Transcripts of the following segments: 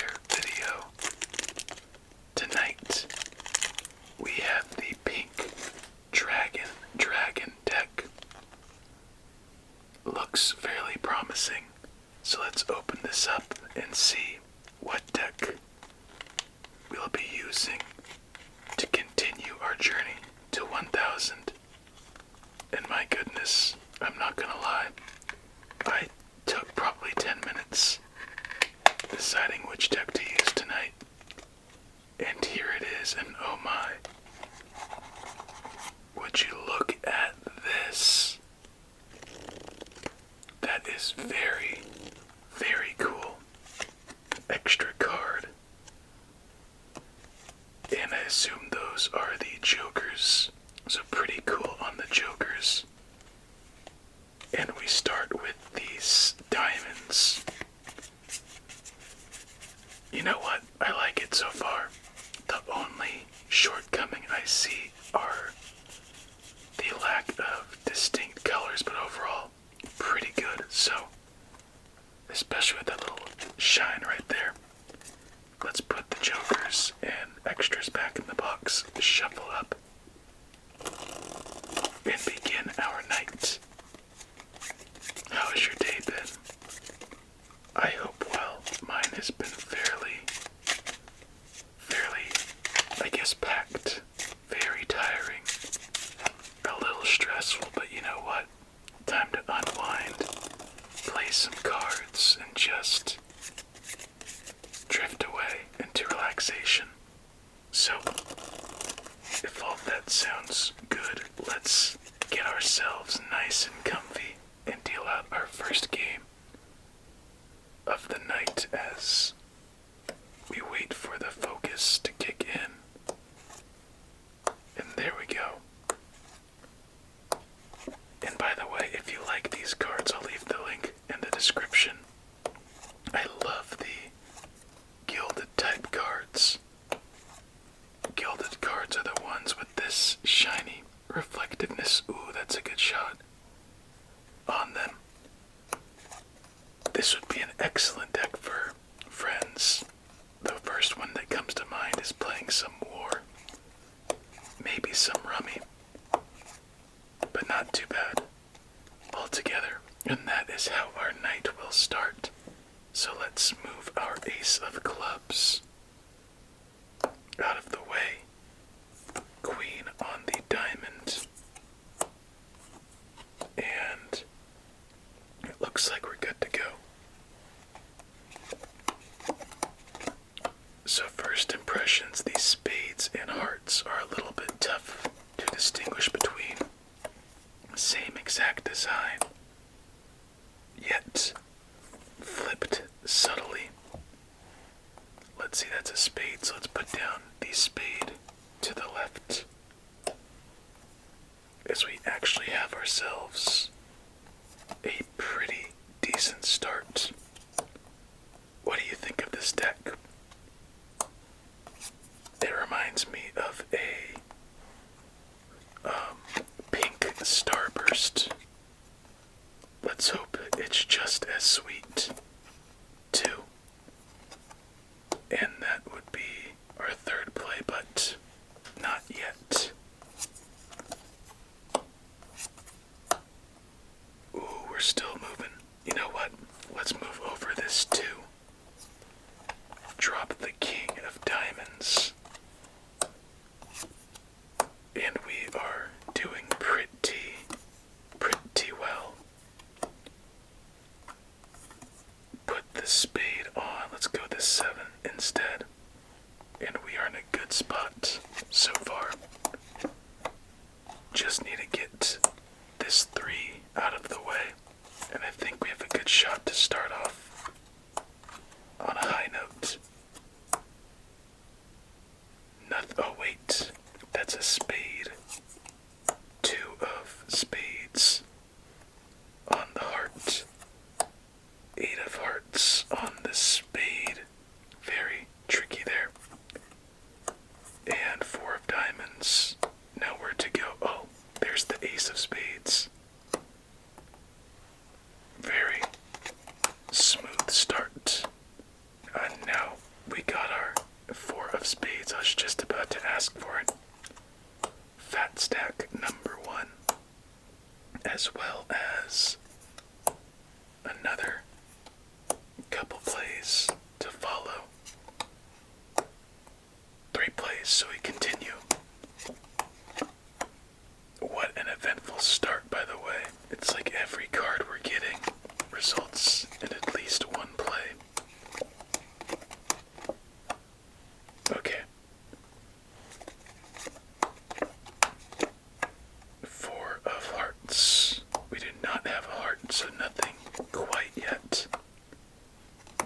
Solitaire video. Tonight, we have the pink dragon deck. Looks fairly promising, so let's open this up and see what deck we'll be using to continue our journey to 1000. And my goodness, I'm not gonna lie, I took probably 10 minutes deciding which deck to use tonight. And here it is, and oh my, would you look at this? That is very, very cool. Extra card. And I assume those are the jokers. So pretty cool on the jokers. And we start with these diamonds. You know what? I like it so far. The only shortcoming I see are the lack of distinct colors, but overall, pretty good. So, especially with that little shine right there. Let's put the jokers and extras back in the box, shuffle up, and begin our night. How has your day been? I hope well. Mine has been fairly, I guess, packed. Very tiring. A little stressful, but you know what? Time to unwind, play some cards, and just drift away into relaxation. So, if all that sounds good, let's get ourselves nice and comfy and deal out our first game of the night as we wait for the focus to kick in. And there we go. And by the way, if you like these cards, I'll leave the link in the description. I love the gilded type cards. Gilded cards are the ones with this shiny reflectiveness. Ooh, that's a good shot on them. This would be an excellent deck for friends. The first one that comes to mind is playing some War. Maybe some Rummy. But not too bad altogether. And that is how our night will start. So let's move our ace of clubs out of the way. Queen on the diamond. And it looks like we're good to go. So first impressions, these spades and hearts are a little bit tough to distinguish between. Same exact design, yet flipped subtly. Let's see, that's a spade, so let's put down the spade to the left as we actually have ourselves a pretty decent start. What do you think of this deck? It reminds me of a pink starburst. Let's hope it's just as sweet, too. And that would be our third play, but not yet. Ooh, we're still moving. You know what? Let's move over this too. Drop the king of diamonds. And we are doing pretty well. Put the spade on. Let's go this 7 instead. And we are in a good spot so far. Just need to get this 3 out of the way. And I think we have a good shot to start off on a high note. Oh wait, that's a spade. 2 of spades on the heart. 8 of hearts on the spade. Very tricky there. And 4 of diamonds. Nowhere to go. Oh, there's the ace of spades. Very smooth start. And now of spades. I was just about to ask for it. Fat stack number 1, as well as another couple plays to follow. 3 plays, so we continue. What an eventful start, by the way. It's like every card we're getting results in at least 1 play. Okay. 4 of hearts. We do not have a heart, so nothing quite yet.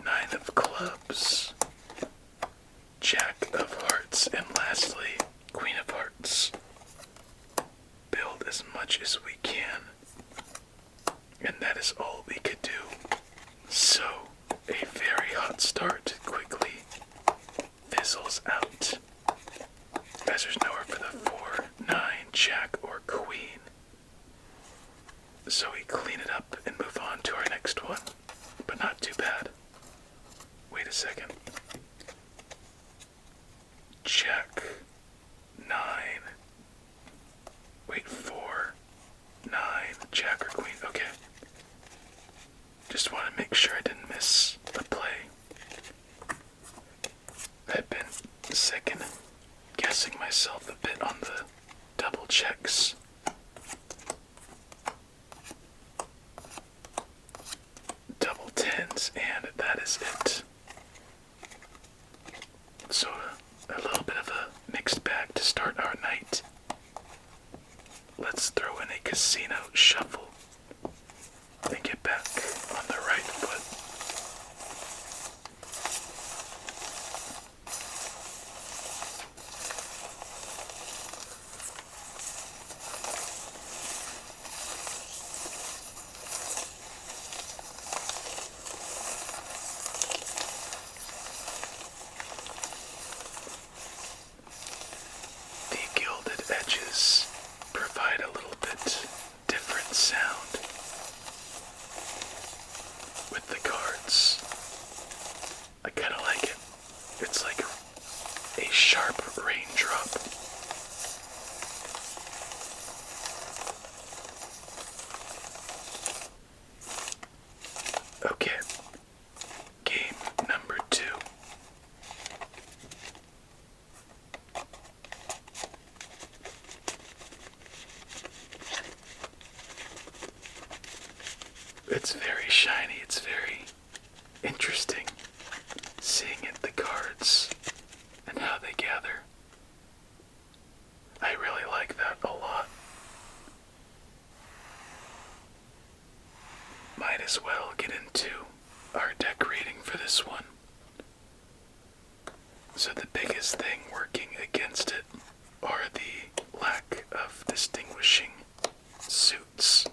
9 of clubs. Jack of hearts, and lastly, Queen of hearts. Build as much as we can, and that is all we could do. So, a very hot start quickly fizzles out, as there's nowhere for the 4, 9, Jack, or Queen. So we clean it up and move on to our next one, but not too bad. Wait a second. Jack, 9. Wait, 4, 9, Jack or Queen. Okay. Just want to make sure I didn't miss a play. I've been second guessing myself a bit on the double checks. Double tens, and that is it. So a little bit of a mixed bag to start our night. Let's throw in a casino shuffle and get back on the right foot. The gilded edges provide a little bit different sound with the cards. I kind of like it. It's like a sharp raindrop. Okay, game number 2. It's very shiny, it's very interesting seeing it, the cards and how they gather. I really like that a lot. Might as well get into our decorating for this one. So the biggest thing working against it are the lack of distinguishing suits,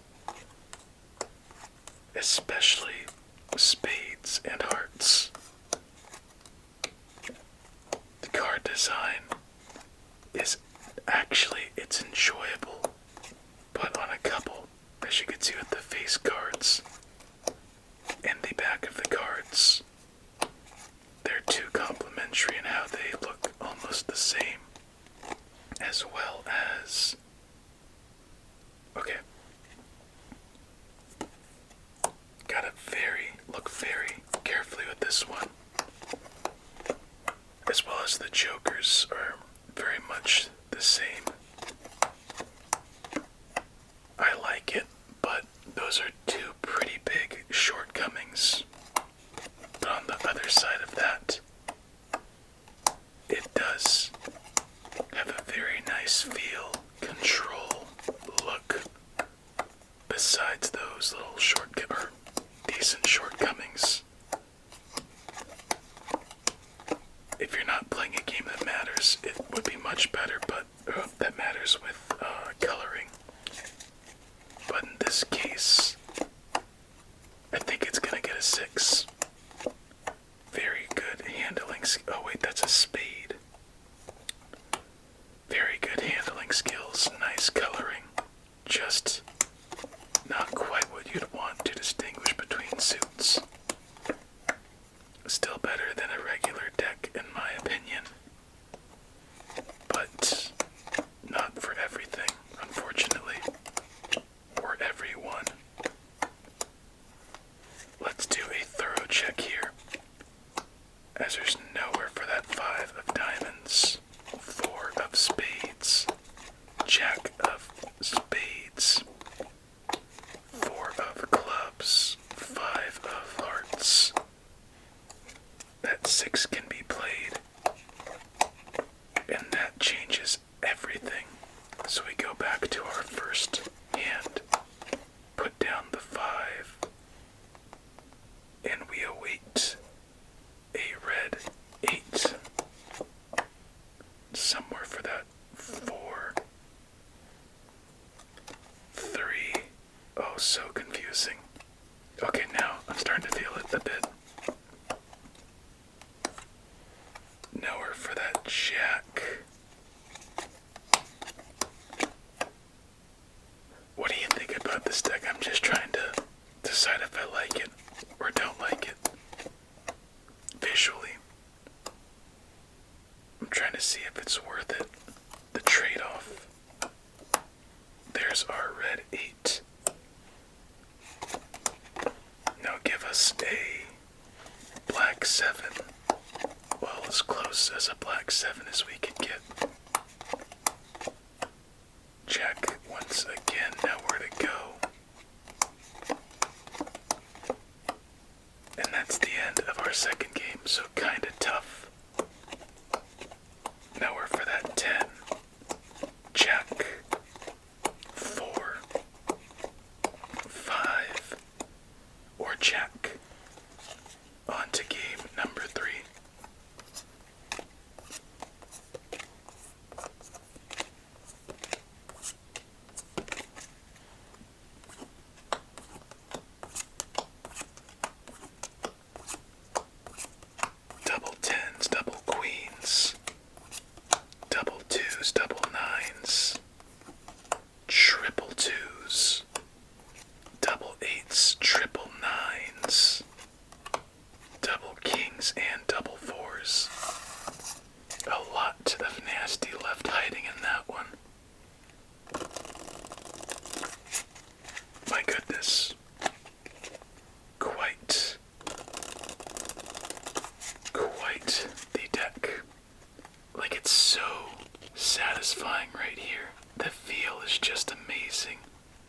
especially spades and hearts. The card design is actually, it's enjoyable, but on a couple, as you can see with the face cards and the back of the cards, they're too complementary in how they look almost the same, as well as, okay, gotta look very carefully with this one, as well as the jokers are very much the same. I like it, but those are 2 pretty big shortcomings. But on the other side of that, it does have a very nice feel, control, look, besides those little decent shortcomings. If you're not playing a game that matters, it would be much better, but that matters with coloring. But in this case, I think it's gonna get a 6. Very good handling. Oh wait, that's a spade. Very good handling skills, nice coloring. Just not quite what you'd want to distinguish between suits. Still better than a regular deck, in my opinion. There's nowhere for that 5 of diamonds, 4 of spades, jack of spades, 4 of clubs, 5 of hearts. That 6 can be played, and that changes everything. So we go back to our first hand, put down the 5, and we await a red 8. Somewhere for that 4, 3. Oh, so confusing. Okay, now I'm starting to feel it a bit. Nowhere for that jack. What do you think about this deck? I'm just trying to decide if I like it or don't like it. Visually. I'm trying to see if it's worth it. The trade-off. There's our red 8. Now give us a black 7. Well, as close as a black 7 as we can get. Jack once again, nowhere to go. And that's the end of our second game, so kinda tough. Nowhere for that 10. Jack. 4. 5. Or jack. On to game number 3. Double 10s, double queens, double 2s, double 9s, triple 2s, double 8s, triple 9s, double kings, and double 4s. A lot of nasty left hiding in that one. My goodness. Quite the deck. Like, it's so satisfying right here. The feel is just amazing.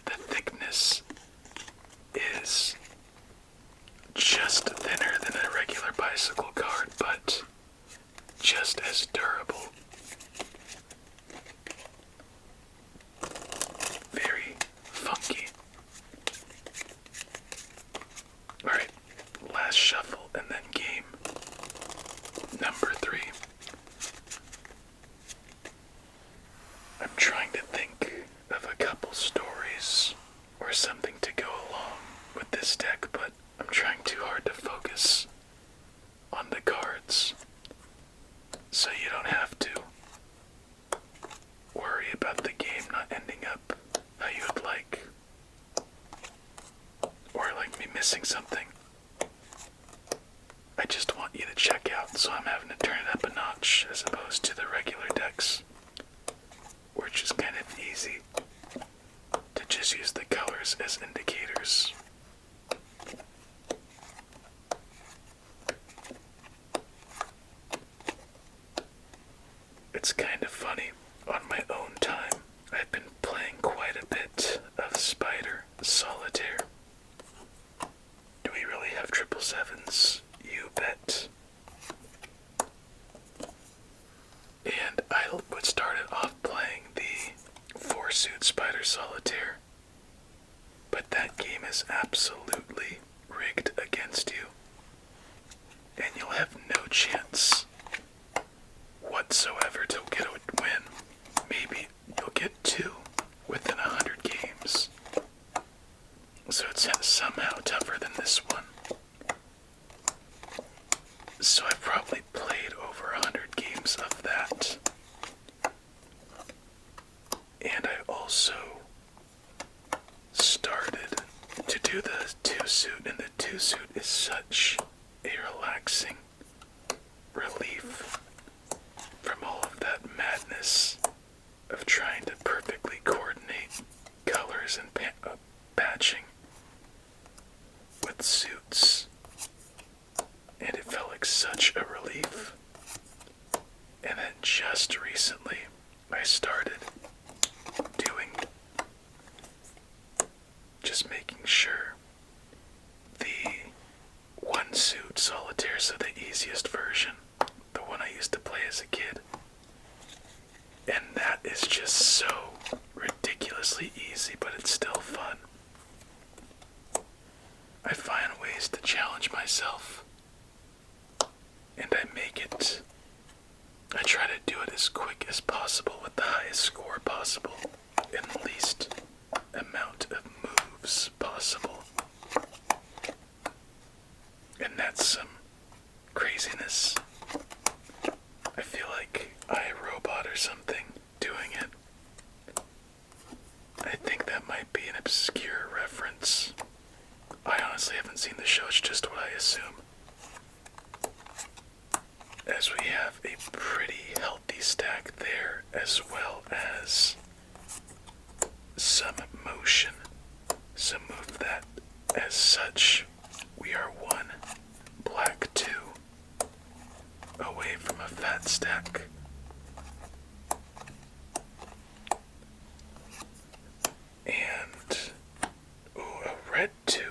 The thickness is just thinner than a regular bicycle card, but just as durable. Very funky. Alright, last shuffle and then game number 3. I'm trying to think of a couple stories or something to go along with this deck, but I'm trying too hard to focus on the cards so you don't have to worry about the game not ending up how you would like, or like me missing something. I just want you to check out, so I'm having to turn it up a notch as opposed to the regular decks, which is kind of easy to just use the colors as indicators. It's kind of funny. On my own time, I've been playing quite a bit of Solitaire. Do we really have 777s? You bet. And I would start it off playing the 4-suit Spider Solitaire, but that game is absolutely rigged against you, and you'll have no chance whatsoever to get a win. Maybe you'll get 2 within 100 games. So it's somehow tougher than this one. So I've probably played over 100 games of that. And I also started to do the 2-suit, and the 2-suit is such a relaxing, relief just recently I started doing, just making sure the one suit Solitaire, so the easiest version, the one I used to play as a kid. And that is just so ridiculously easy, but it's still fun. I find ways to challenge myself, and I try to do it as quick as possible with the highest score possible and the least amount of moves possible. And that's some craziness. I feel like iRobot or something doing it. I think that might be an obscure reference. I honestly haven't seen the show, it's just what I assume. As we have a pretty healthy stack there, as well as some motion. So move that as such. We are 1, black 2, away from a fat stack. And, a red 2.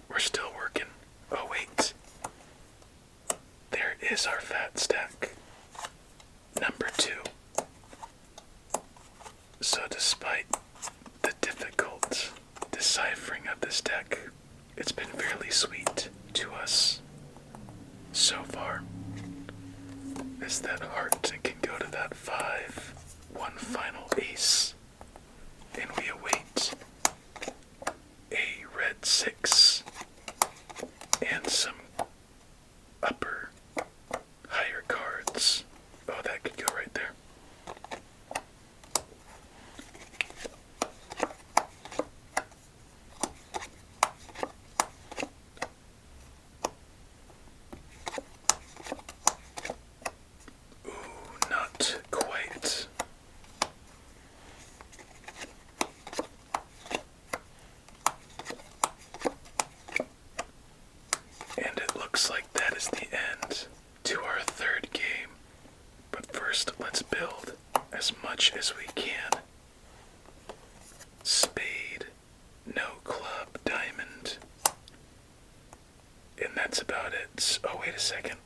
We're still working. Oh wait. There is our fat stack. Number 2. So despite the difficult deciphering of this deck, it's been fairly sweet to us so far. As that heart can go to that 5, one final ace, and we await a red 6 and some upper higher cards. Oh, that could go right there. Ooh, not quite. And it looks like that is the end to our third game. But first, let's build as much as we can. Spade, no club, diamond. And that's about it. Oh, wait a second.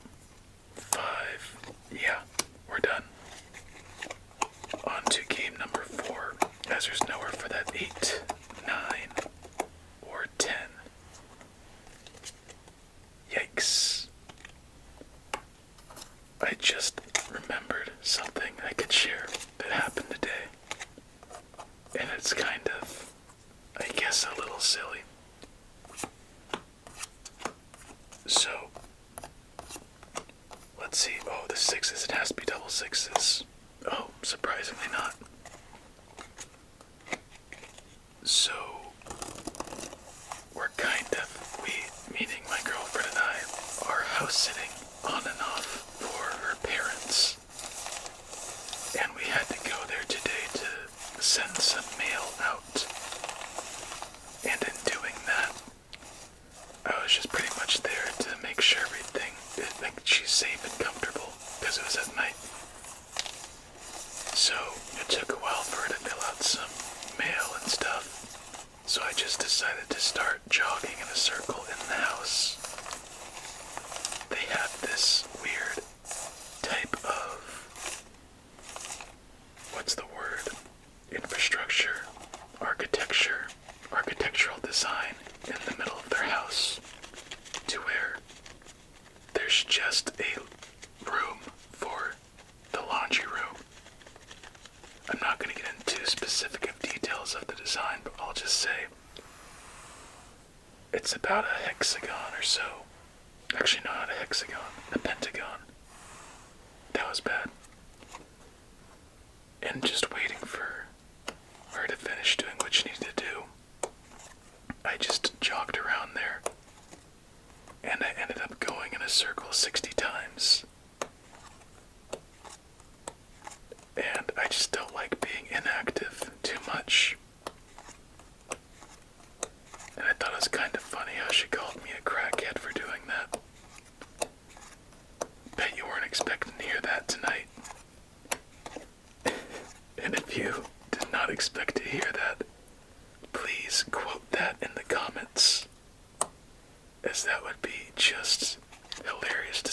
5. Yeah, we're done. On to game number 4, as there's nowhere for that 8, 9, or 10. Yikes. I just remembered something I could share that happened today. And it's kind of, I guess, a little silly. So, let's see. Oh, the 6s, it has to be double 6s. Oh, surprisingly not. So, we're kind of, meaning my girlfriend and I, are house sitting on and off for her parents. And we had to go there today to send some mail out. And in doing that, I was just pretty much there to make sure everything, like she's safe and comfortable, because it was at night. So it took a while for her to fill out some mail and stuff. So I just decided to start jogging in a circle in the house. They have this weird type of, what's the word? Infrastructure, architectural design in the middle of their house, to where there's just a room for the laundry room. I'm not going to get into specific details of the design, but I'll just say it's about a hexagon or so. Actually, no, not a hexagon, a pentagon. That was bad. And just waiting for her to finish doing what she needed to do, I just jogged around there, and I ended up going in a circle 60 times. And I just don't like being inactive too much. And I thought it was kind of funny how she called me a crackhead for doing that. Bet you weren't expecting to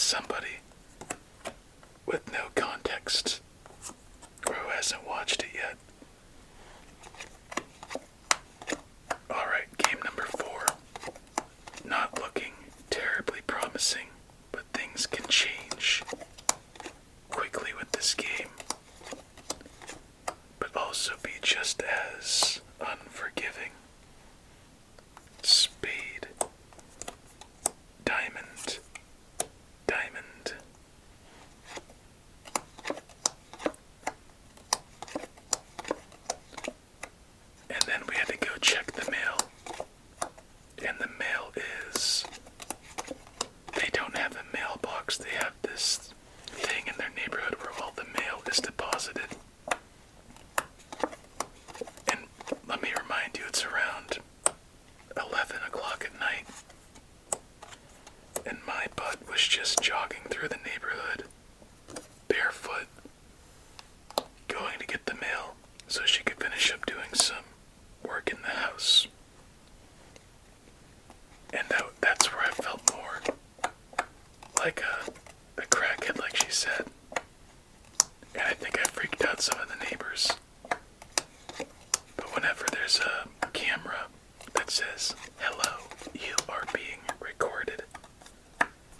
somebody with no context or who hasn't watched it yet. Alright, game number 4. Not looking terribly promising, but things can change quickly with this game, but also be just as unforgiving. Spade, diamond, diamond. And then we had to go check the mail. And the mail is, they don't have a mailbox, they have this thing in their neighborhood where all the mail is deposited. And let me remind you, it's around 11 o'clock at night. And my butt was just jogging through the neighborhood, barefoot, going to get the mail so she could finish up doing some work in the house. And that's where I felt more like a crackhead, like she said. And I think I freaked out some of the neighbors. But whenever there's a camera that says, "Hello, you are being recorded,"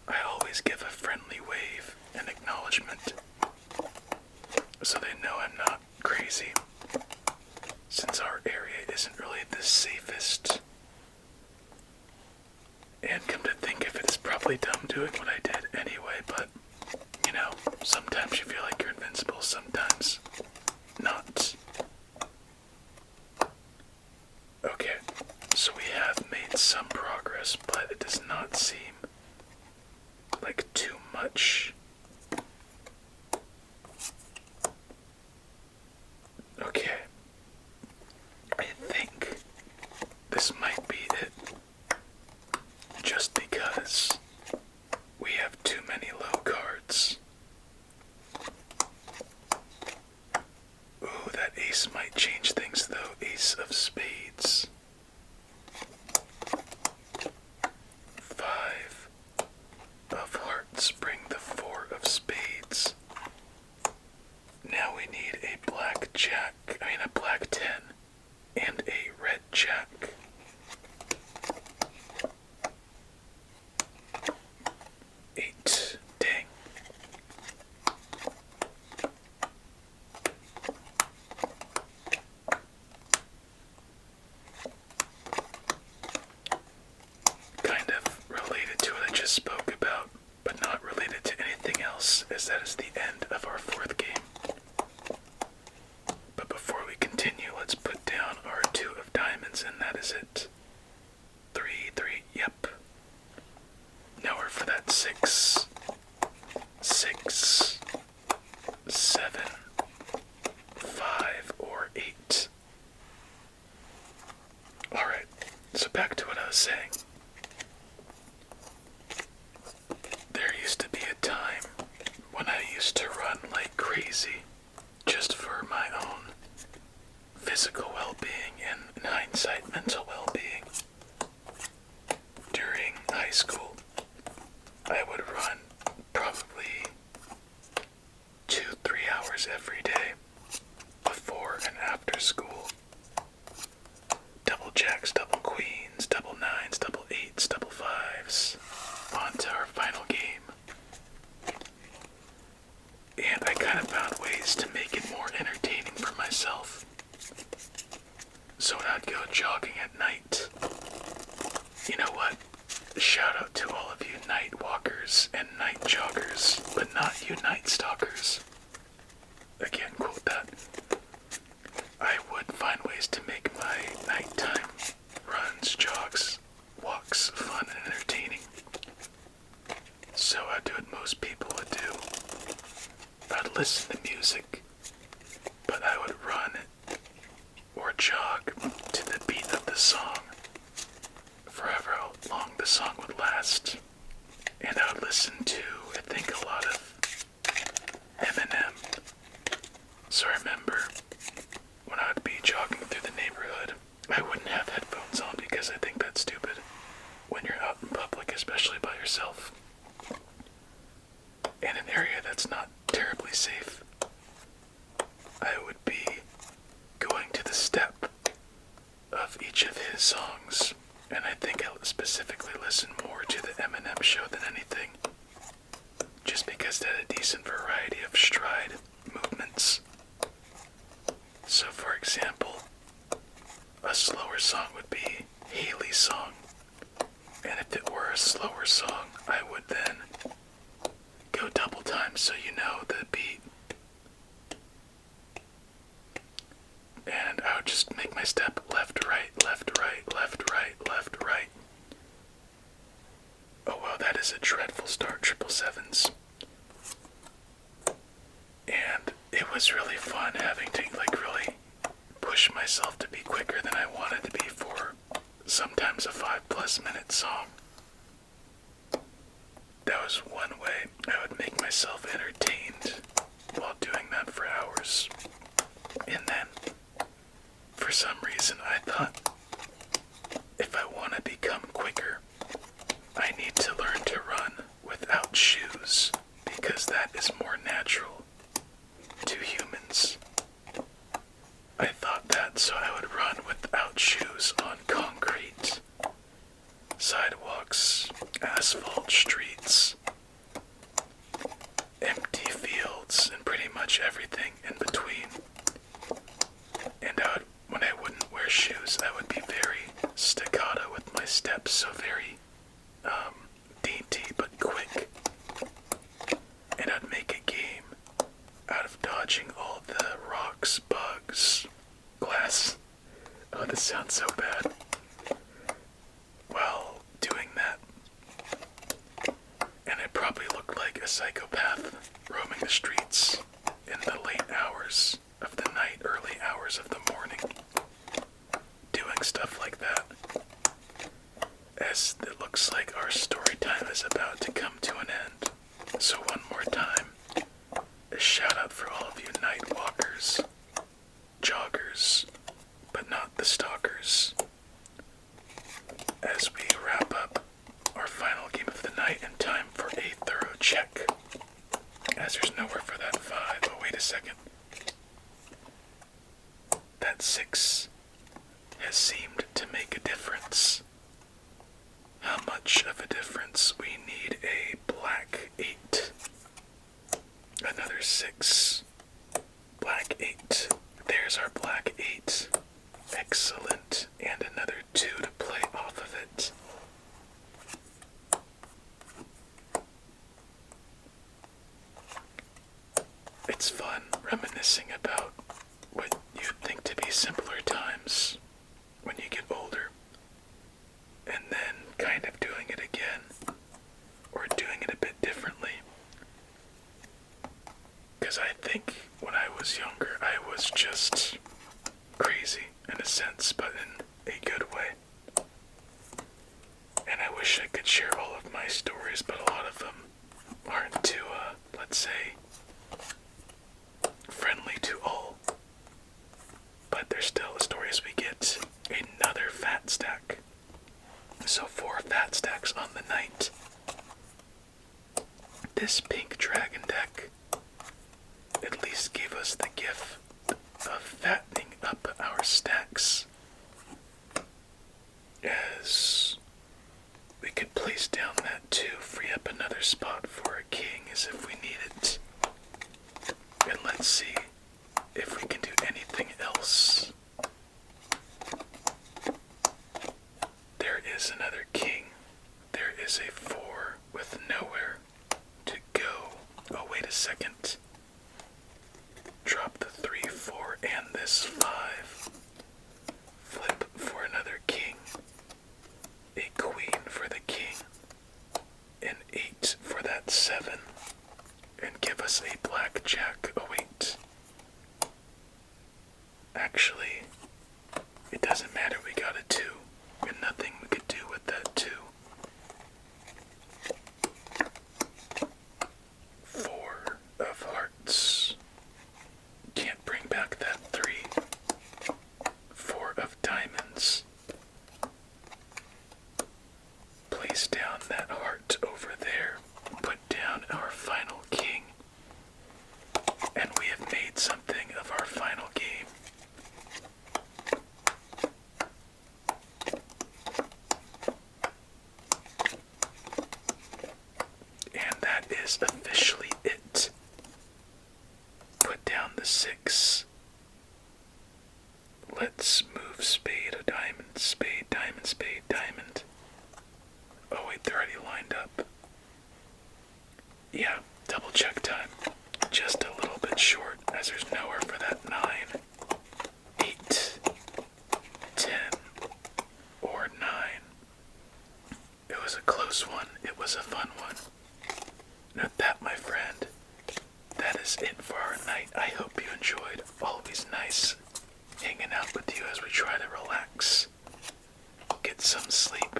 I always give a friendly wave and acknowledgement so they know I'm not crazy, since our area isn't really the safest. And come to think of it, it's probably dumb doing what I did anyway, but, you know, sometimes you feel like you're invincible, sometimes not. Okay, so we have made some progress, but it does not seem like too much. Okay, I think this might be it. Just because we have too many low cards. Ooh, that ace might change things though. Ace of spades. 5 of hearts bring the 4 of spades. Now we need a black a black 10 and a red jack. 8. Dang. Kind of related to what I just spoke about, but not related to anything else, as that is the end of our 4th game. But before we continue, let's put down our 2 of diamonds, and that is it. 3, yep. Now we're for that 6, 6, 7, 5, or 8. Alright, so back to what I was saying. There used to be a time when I used to run like crazy just for my own physical well-being and, in hindsight, mental well-being. During high school, I would run probably 2-3 hours every day before and after school. Double jacks, double queens, double 9s, double 8s, double 5s. On to our final game. And I kind of found ways to make it more entertaining for myself. So when I'd go jogging at night, you know what? Shout out to all of you night walkers and night joggers, but not you night stalkers. Again, quote that. I would find ways to make my nighttime runs, jogs, walks fun and entertaining. So I'd do what most people would do. I'd listen to music, but I would run or jog to the beat of the song for however long the song would last. And I would listen to, I think, a lot of Eminem. So I remember when I would be jogging through the neighborhood, I wouldn't have headphones on because I think that's stupid when you're out in public, especially by yourself. because it had a decent variety of stride movements. So for example, a slower song would be Haley's song. And if it were a slower song, I would then go double time so you know the beat. And I would just make my step left, right, left, right, left, right, left, right. Oh wow, that is a dreadful start, 777s. And it was really fun having to really push myself to be quicker than I wanted to be for sometimes a 5+ minute song. That was one way I would make myself entertained while doing that for hours. And then, for some reason, I thought, if I want to become quicker, I need to learn to run without shoes, because that is more natural to humans. I thought that, so I would run without shoes on concrete, sidewalks, asphalt streets, empty fields, and pretty much everything in between. And when I wouldn't wear shoes, I would be very staccato with my steps, so very dainty but quick. And I'd make a game out of dodging all the rocks, bugs, glass. Oh, this sounds so bad. While doing that, and I probably looked like a psychopath roaming the streets in the late hours of the night, early hours of the morning, doing stuff like that. As it looks like our story time is about to come to an end. So one more time, a shout out for all of you night walkers, joggers, but not the stalkers. As we wrap up our final game of the night and time for a thorough check. As there's nowhere for that 5. Oh, wait a second. That 6 has seemed to make a difference. How much of a difference? We need a black 8. Another 6. Black 8. There's our black 8. Excellent. And another 2 to play off of it. It's fun reminiscing about what you'd think to be simpler times when you get older, and then kind of doing it again, or doing it a bit differently. Because I think when I was younger, I was just crazy in a sense, but in a good way. And I wish I could share all of my stories, but a lot of them aren't too, let's say, friendly to all. But they're still the stories we get. Another fat stack. So 4 fat stacks on the night. This pink dragon deck at least gave us the gift of fattening up our stacks, as we could place down that 2, free up another spot for a king as if we need it. And let's see if we can do anything else. There is another king. There is a 4 with nowhere to go. Oh, wait a second. Drop the 3, 4, and this 5. Flip for another king. A queen for the king. An 8 for that 7. And give us a black jack. Oh, wait. Actually, it doesn't matter, we got a 2. And nothing we could do with that 2. 4 of hearts. Can't bring back that 3. 4 of diamonds. Place down that heart over there. Put down our final king. And we have made something of our final game. officially it. Put down the 6. Let's move spade, a diamond, spade, diamond, spade, diamond. Oh wait, they're already lined up. Yeah, double check time. Just a little bit short, as there's nowhere for that 9, 8, 10, or 9. It was a close one. It was a fun one. Note that, my friend. That is it for our night. I hope you enjoyed. Always nice hanging out with you as we try to relax. Get some sleep.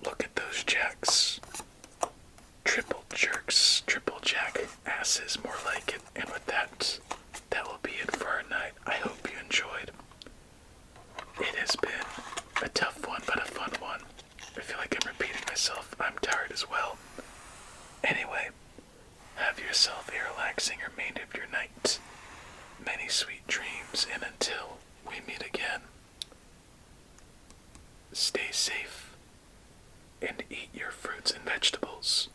Look at those jacks. Triple jerks, triple jack asses, more like it. And with that, that will be it for our night. I hope you enjoyed. It has been a tough one, but a fun one. I feel like I'm repeating myself. I'm tired as well. Anyway, have yourself a relaxing remainder of your night. Many sweet dreams, and until we meet again, stay safe and eat your fruits and vegetables.